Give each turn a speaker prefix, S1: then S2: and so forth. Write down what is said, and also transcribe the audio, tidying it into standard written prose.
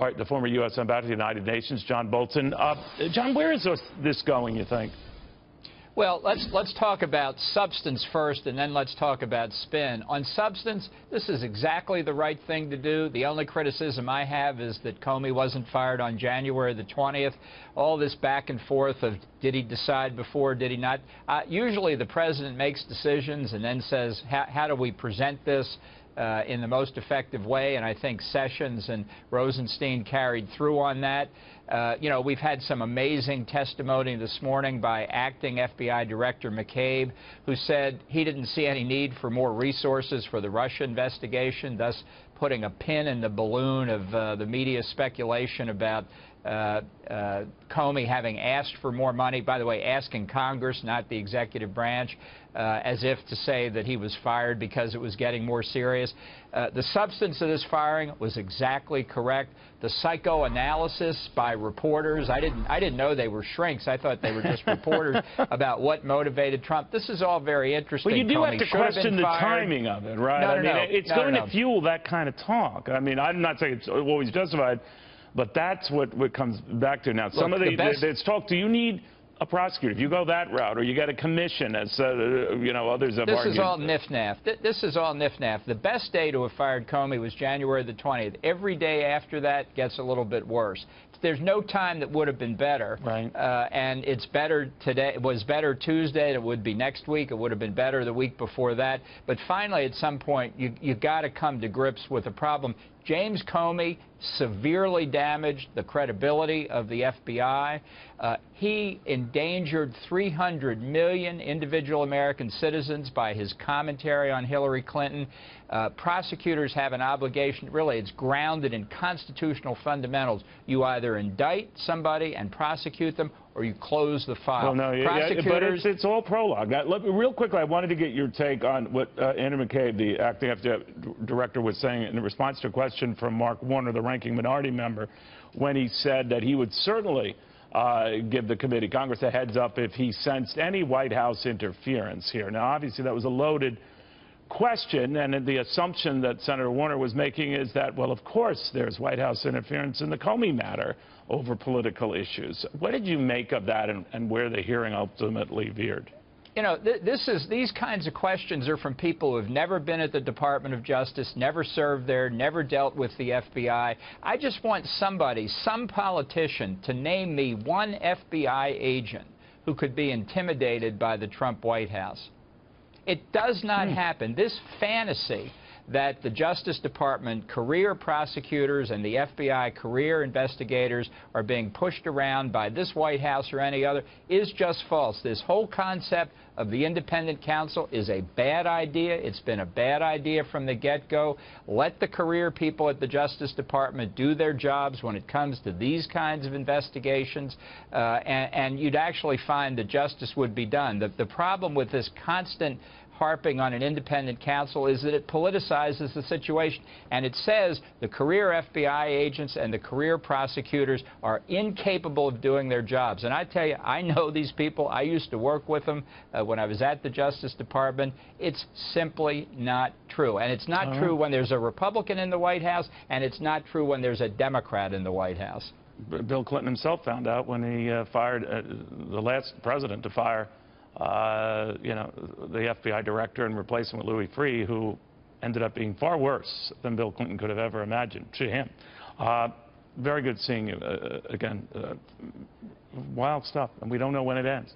S1: All right, the former U.S. Ambassador to the United Nations, John Bolton. John, where is this going, you think?
S2: Well, let's talk about substance first, and then let's talk about spin. On substance, this is exactly the right thing to do. The only criticism I have is that Comey wasn't fired on January the 20th. All this back and forth of did he decide before, did he not? Usually the president makes decisions and then says, how do we present this in the most effective way? And I think Sessions and Rosenstein carried through on that. You know, we've had some amazing testimony this morning by acting FBI Director McCabe, who said he didn't see any need for more resources for the Russia investigation, thus putting a pin in the balloon of the media speculation about Comey having asked for more money, by the way, asking Congress, not the executive branch, as if to say that he was fired because it was getting more serious. The substance of this firing was exactly correct. The psychoanalysis by reporters, I didn't know they were shrinks. I thought they were just reporters about what motivated Trump. This is all very interesting.
S1: Well, you do
S2: Comey
S1: have to question the timing of it, right? It's going to fuel that kind of talk. I mean, I'm not saying it's always justified, but that's what comes back to now.
S2: Look,
S1: some of it's talk. Do you need a prosecutor? If you go that route, or you get a commission, as you know, others have argued.
S2: This is all nif-naff. This is all nif-naff. The best day to have fired Comey was January the 20th. Every day after that gets a little bit worse. There's no time that would have been better.
S1: Right.
S2: And it's better today. It was better Tuesday. It would be next week. It would have been better the week before that. But finally, at some point, you got to come to grips with the problem. James Comey severely damaged the credibility of the FBI. He endangered 300 million individual American citizens by his commentary on Hillary Clinton. Prosecutors have an obligation, really it's grounded in constitutional fundamentals. You either indict somebody and prosecute them, or you close the file.
S1: Well, no, but it's all prologue. Real quickly, I wanted to get your take on what Andrew McCabe, the acting FBI director, was saying in response to a question from Mark Warner, the ranking minority member, when he said that he would certainly give the committee, Congress, a heads up if he sensed any White House interference here. Now, obviously, that was a loaded question, and the assumption that Senator Warner was making is that, well, of course, there's White House interference in the Comey matter over political issues. What did you make of that, and where the hearing ultimately veered?
S2: You know, these kinds of questions are from people who have never been at the Department of Justice, never served there, never dealt with the FBI. I just want somebody, some politician, to name me one FBI agent who could be intimidated by the Trump White House. It does not happen. This fantasy that the Justice Department career prosecutors and the FBI career investigators are being pushed around by this White House or any other is just false. This whole concept of the independent counsel is a bad idea. It's been a bad idea from the get-go. Let the career people at the Justice Department do their jobs when it comes to these kinds of investigations, and you'd actually find that justice would be done. The problem with this constant harping on an independent counsel is that it politicizes the situation, and it says the career FBI agents and the career prosecutors are incapable of doing their jobs. And I tell you, I know these people. I used to work with them when I was at the Justice Department. It's simply not true. And it's not true when there's a Republican in the White House, and it's not true when there's a Democrat in the White House.
S1: Bill Clinton himself found out when he fired the last president to fire you know, the FBI director and replace him with Louis Freeh, who ended up being far worse than Bill Clinton could have ever imagined to him. Very good seeing you again. Wild stuff, and we don't know when it ends.